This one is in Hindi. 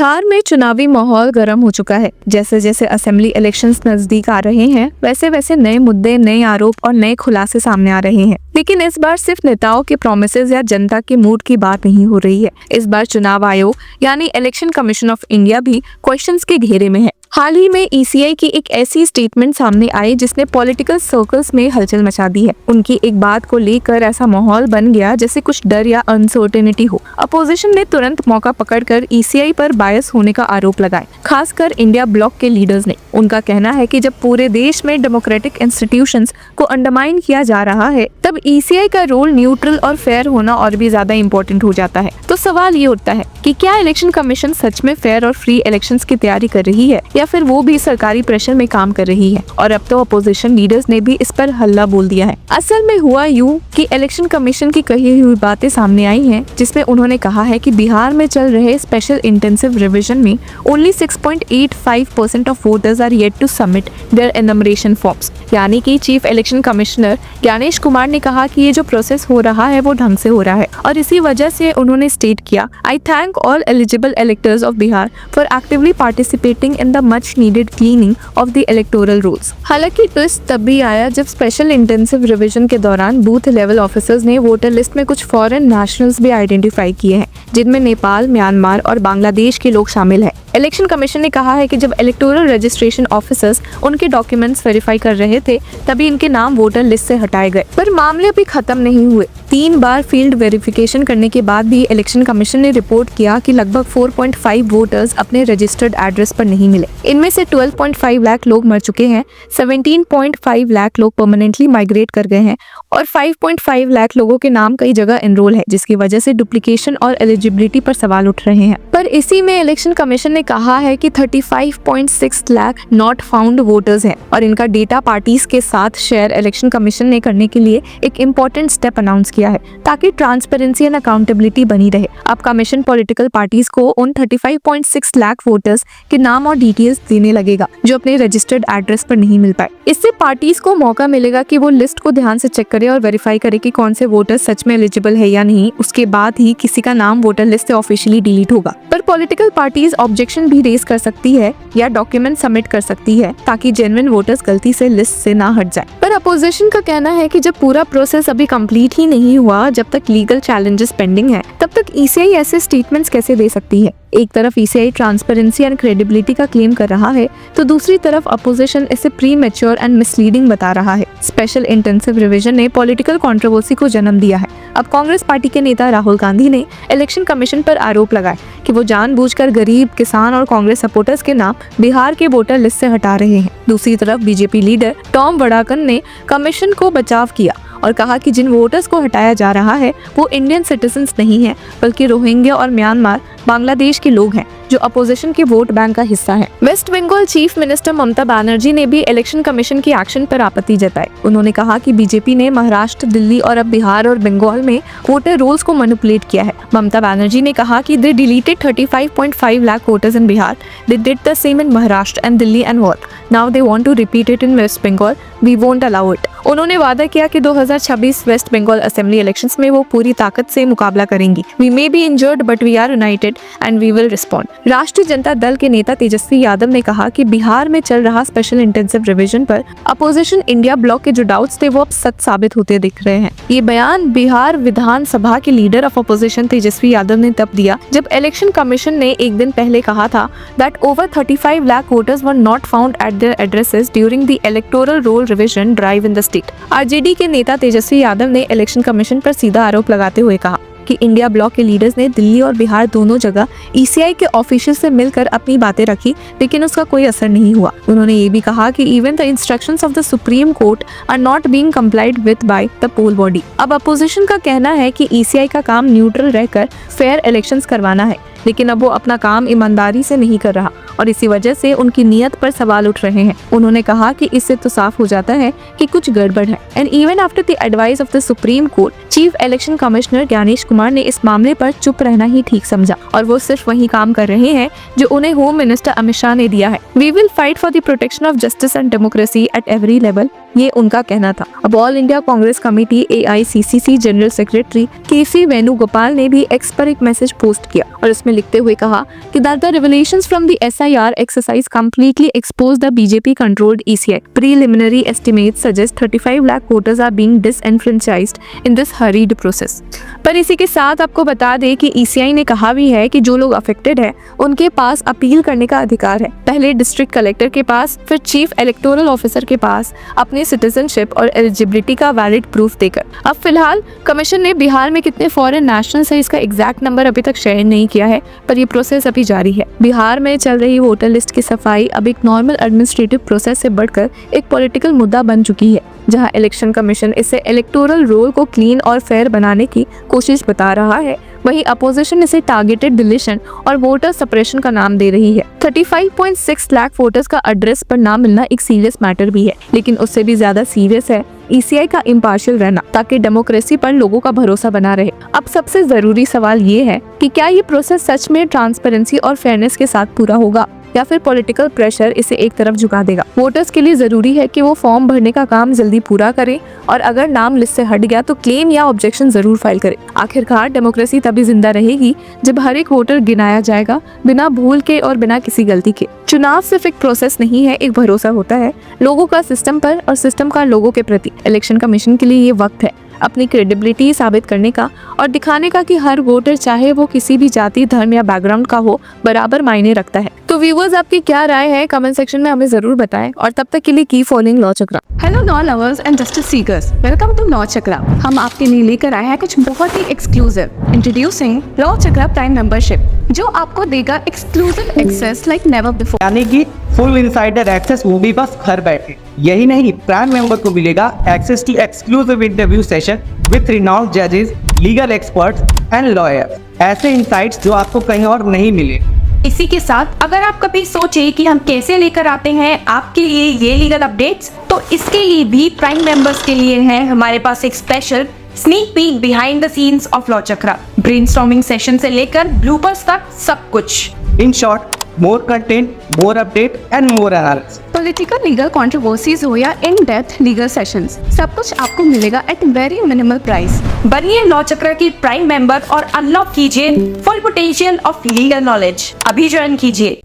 बिहार में चुनावी माहौल गर्म हो चुका है। जैसे जैसे असेंबली इलेक्शंस नजदीक आ रहे हैं, वैसे वैसे नए मुद्दे, नए आरोप और नए खुलासे सामने आ रहे हैं। लेकिन इस बार सिर्फ नेताओं के प्रोमिसेस या जनता के मूड की बात नहीं हो रही है। इस बार चुनाव आयोग यानी इलेक्शन कमीशन ऑफ इंडिया भी क्वेश्चंस के घेरे में है। हाल ही में ईसीआई की एक ऐसी स्टेटमेंट सामने आई जिसने पॉलिटिकल सर्कल्स में हलचल मचा दी है। उनकी एक बात को लेकर ऐसा माहौल बन गया जैसे कुछ डर या अनसर्टेनिटी हो। अपोजिशन ने तुरंत मौका पकड़कर ईसीआई पर बायस होने का आरोप लगाया, खासकर इंडिया ब्लॉक के लीडर्स ने। उनका कहना है कि जब पूरे देश में डेमोक्रेटिक इंस्टीट्यूशंस को अंडरमाइन किया जा रहा है, तब ईसीआई का रोल न्यूट्रल और फेयर होना और भी ज्यादा इम्पोर्टेंट हो जाता है। तो सवाल ये उठता है कि क्या इलेक्शन कमीशन सच में फेयर और फ्री इलेक्शंस की तैयारी कर रही है या फिर वो भी सरकारी प्रेशर में काम कर रही है। और अब तो अपोजिशन लीडर्स ने भी इस पर हल्ला बोल दिया है। असल में हुआ यूं कि इलेक्शन कमीशन की कही हुई बातें सामने आई हैं, जिसमें उन्होंने कहा है कि बिहार में चल रहे स्पेशल इंटेंसिव रिवीजन में only 6.85% of voters are yet to submit their enumeration forms. यानी कि chief election commissioner Gyanesh Kumar ने कहा कि ये जो प्रोसेस हो रहा है वो ढंग से हो रहा है, और इसी वजह से उन्होंने स्टेट किया, I thank all eligible electors of Bihar for actively participating in the much needed cleaning of the electoral rolls. हालांकि ट्विस्ट तब भी आया जब स्पेशल इंटेंसिव रिवीजन के दौरान बूथ लेवल ऑफिसर्स ने वोटर लिस्ट में कुछ फॉरेन नेशनल्स भी आइडेंटिफाई किए हैं, जिनमें नेपाल, म्यांमार और बांग्लादेश के लोग शामिल हैं। इलेक्शन कमीशन ने कहा है कि जब इलेक्टोरल रजिस्ट्रेशन ऑफिसर्स उनके डॉक्यूमेंट्स वेरीफाई कर रहे थे, तभी इनके नाम वोटर लिस्ट से हटाए गए। पर मामले अभी खत्म नहीं हुए। 3 बार फील्ड वेरिफिकेशन करने के बाद भी इलेक्शन कमीशन ने रिपोर्ट किया कि लगभग 4.5 वोटर्स अपने रजिस्टर्ड एड्रेस पर नहीं मिले। इनमें से 12.5 लाख लोग मर चुके हैं, 17.5 लाख लोग परमानेंटली माइग्रेट कर गए हैं और 5.5 लाख लोगों के नाम कई जगह एनरोल है, जिसकी वजह से डुप्लीकेशन और एलिजिबिलिटी पर सवाल उठ रहे हैं। पर इसी में इलेक्शन कमीशन ने कहा है कि 35.6 लाख नॉट फाउंड वोटर्स हैं और इनका डेटा पार्टीज के साथ शेयर इलेक्शन कमीशन ने करने के लिए एक इम्पोर्टेंट स्टेप अनाउंस किया है, ताकि ट्रांसपेरेंसी एंड अकाउंटेबिलिटी बनी रहे। अब कमीशन पॉलिटिकल पार्टीज को उन 35.6 लाख वोटर्स के नाम और डिटेल्स देने लगेगा जो अपने रजिस्टर्ड एड्रेस पर नहीं मिल पाए। इससे पार्टीज को मौका मिलेगा कि वो लिस्ट को ध्यान से चेक करे और वेरीफाई करे कि कौन से वोटर सच में एलिजिबल है या नहीं। उसके बाद ही किसी का नाम वोटर लिस्ट से ऑफिशियली डिलीट होगा। पर पॉलिटिकल पार्टीज ऑब्जेक्शन भी रेज कर सकती है या डॉक्यूमेंट सबमिट कर सकती है, ताकि जेन्युइन वोटर्स गलती से लिस्ट से ना हट जाए। पर अपोजिशन का कहना है कि जब पूरा प्रोसेस अभी कंप्लीट ही नहीं हुआ, जब तक लीगल चैलेंजेस पेंडिंग है, तब तक ईसीआई ऐसे स्टेटमेंट्स कैसे दे सकती है। एक तरफ ईसीआई ट्रांसपेरेंसी एंड क्रेडिबिलिटी का क्लेम कर रहा है, तो दूसरी तरफ अपोजिशन इसे प्री मैच्योर एंड मिसलीडिंग बता रहा है। स्पेशल इंटेंसिव रिवीजन ने पॉलिटिकल कंट्रोवर्सी को जन्म दिया है। अब कांग्रेस पार्टी के नेता राहुल गांधी ने इलेक्शन कमीशन पर आरोप लगाया कि वो जानबूझकर गरीब, किसान और कांग्रेस सपोर्टर्स के नाम बिहार के वोटर लिस्ट से हटा रहे हैं। दूसरी तरफ बीजेपी लीडर टॉम वड़ाकन ने कमीशन को बचाव किया और कहा कि जिन वोटर्स को हटाया जा रहा है वो इंडियन सिटीजन्स नहीं है, बल्कि रोहिंग्या और म्यांमार, बांग्लादेश के लोग हैं, जो अपोजिशन के वोट बैंक का हिस्सा है। Waste Bengal chief minister Mamata Banerjee ने भी इलेक्शन कमीशन की एक्शन पर आपत्ति जताई। उन्होंने कहा कि बीजेपी ने महाराष्ट्र, दिल्ली और अब बिहार और बंगाल में वोटर रोल्स को मैनिपुलेट किया है। ममता बनर्जी ने कहा कि they deleted 35.5 lakh voters in Bihar, they did the same in Maharashtra and Delhi and all, now they want to repeat it in West Bengal, we won't allow it. उन्होंने वादा किया कि 2026 वेस्ट बंगाल असेंबली इलेक्शंस में वो पूरी ताकत से मुकाबला करेंगी। We may be injured but we are united and we will respond. Rashtriya Janata दल के नेता तेजस्वी यादव ने कहा कि बिहार में चल रहा स्पेशल इंटेंसिव रिवीजन पर अपोजिशन इंडिया ब्लॉक के जो डाउट्स थे वो अब सच साबित होते दिख रहे हैं। ये बयान बिहार विधानसभा के leader of opposition Tejashwi Yadav ने तब दिया जब इलेक्शन कमीशन ने एक दिन पहले कहा था that over 35 lakh voters were not found at there addresses during the electoral roll revision drive in the state. RJD के नेता तेजस्वी यादव ने इलेक्शन कमीशन पर सीधा आरोप लगाते हुए कहा कि इंडिया ब्लॉक के लीडर्स ने दिल्ली और बिहार दोनों जगह ईसीआई के ऑफिशियल से मिलकर अपनी बातें रखी, लेकिन उसका कोई असर नहीं हुआ। उन्होंने ये भी कहा कि even the instructions of the supreme court are not being complied with by the poll body. अब अपोजिशन का कहना है कि ईसीआई का काम न्यूट्रल रहकर फेयर इलेक्शंस करवाना है, लेकिन अब वो अपना काम ईमानदारी से नहीं कर रहा और इसी वजह से उनकी नीयत पर सवाल उठ रहे हैं। उन्होंने कहा कि इससे तो साफ हो जाता है कि कुछ गड़बड़ है। And even after the advice of the supreme court, chief election commissioner Gyanesh Kumar ने इस मामले पर चुप रहना ही ठीक समझा और वो सिर्फ वही काम कर रहे हैं जो उन्हें होम मिनिस्टर अमित शाह ने दिया है। We will fight for the protection of justice and democracy at every level, ये उनका कहना था। अब all India Congress committee AICCC general secretary KC Venugopal ने भी एक्स पर एक मैसेज पोस्ट किया और इसमें में लिखते हुए कहा कि that the revelations from the SIR exercise completely expose the BJP controlled ECI. Preliminary estimates suggest 35 lakh voters are being disenfranchised in this hurried process. पर इसी के साथ आपको बता दें कि ECI ने कहा भी है कि जो लोग अफेक्टेड है उनके पास अपील करने का अधिकार है, पहले डिस्ट्रिक्ट कलेक्टर के पास, फिर चीफ इलेक्टोरल ऑफिसर के पास, अपनी सिटीजनशिप और एलिजिबिलिटी का वैलिड प्रूफ देकर। अब फिलहाल कमीशन ने बिहार में कितने फॉरेन नेशनल्स है इसका एग्जैक्ट नंबर अभी तक शेयर नहीं किया है, पर ये प्रोसेस अभी जारी है। बिहार में चल रही वोटर लिस्ट की सफाई अब एक नॉर्मल एडमिनिस्ट्रेटिव प्रोसेस से बढ़कर एक पॉलिटिकल मुद्दा बन चुकी है, जहां इलेक्शन कमीशन इसे इलेक्टोरल रोल को क्लीन और फेयर बनाने की कोशिश बता रहा है, वहीं अपोजिशन इसे टारगेटेड डिलीशन और वोटर सप्रेशन का नाम दे रही है। 35.6 लाख वोटर्स का एड्रेस पर ना मिलना एक सीरियस मैटर भी है, लेकिन उससे भी ज्यादा सीरियस है ECI का इम्पार्शियल रहना, ताकि डेमोक्रेसी पर लोगों का भरोसा बना रहे। अब सबसे जरूरी सवाल ये है कि क्या ये प्रोसेस सच में ट्रांसपेरेंसी और फेयरनेस के साथ पूरा होगा या फिर पॉलिटिकल प्रेशर इसे एक तरफ झुका देगा। वोटर्स के लिए जरूरी है कि वो फॉर्म भरने का काम जल्दी पूरा करें और अगर नाम लिस्ट से हट गया तो क्लेम या ऑब्जेक्शन जरूर फाइल करें। आखिरकार डेमोक्रेसी तभी जिंदा रहेगी जब हर एक वोटर गिनाया जाएगा, बिना भूल के और बिना किसी गलती के। चुनाव सिर्फ एक प्रोसेस नहीं है, एक भरोसा होता है लोगों का सिस्टम पर और सिस्टम का लोगों के प्रति। इलेक्शन कमीशन के लिए ये वक्त है अपनी क्रेडिबिलिटी साबित करने का और दिखाने का कि हर वोटर चाहे वो किसी भी जाति, धर्म या बैकग्राउंड का हो, बराबर मायने रखता है। तो व्यूअर्स, आपकी क्या राय है कमेंट सेक्शन में हमें जरूर बताएं और तब तक के लिए keep following law Chakra. Hello law lovers and justice seekers, welcome to law Chakra. हम आपके लिए लेकर आए हैं कुछ बहुत ही exclusive. Introducing law Chakra prime membership, जो आपको देगा exclusive access like never before, यानी कि फुल इनसाइडर एक्सेस, वो भी बस घर बैठे। यही नहीं, प्राइम मेंबर को मिलेगा access to exclusive interview session with renowned जजेस, लीगल एक्सपर्ट्स एंड लॉयर्स। ऐसे इनसाइट्स जो आपको कहीं और नहीं मिले। इसी के साथ अगर आप कभी सोचे कि हम कैसे लेकर आते हैं आपके लिए ये लीगल अपडेट्स, तो इसके लिए भी प्राइम मेंबर्स के लिए है हमारे पास एक special sneak peek behind the scenes of law chakra. Brainstorming session से लेकर ब्लूपर्स तक सब कुछ। In short, more content, more update and more analysis. Political legal controversies हो या इन डेप्थ लीगल सेशंस, सब कुछ आपको मिलेगा एट वेरी मिनिमल प्राइस। बनिए लॉ चक्र की प्राइम मेंबर और अनलॉक कीजिए full potential of legal knowledge. अभी ज्वाइन कीजिए।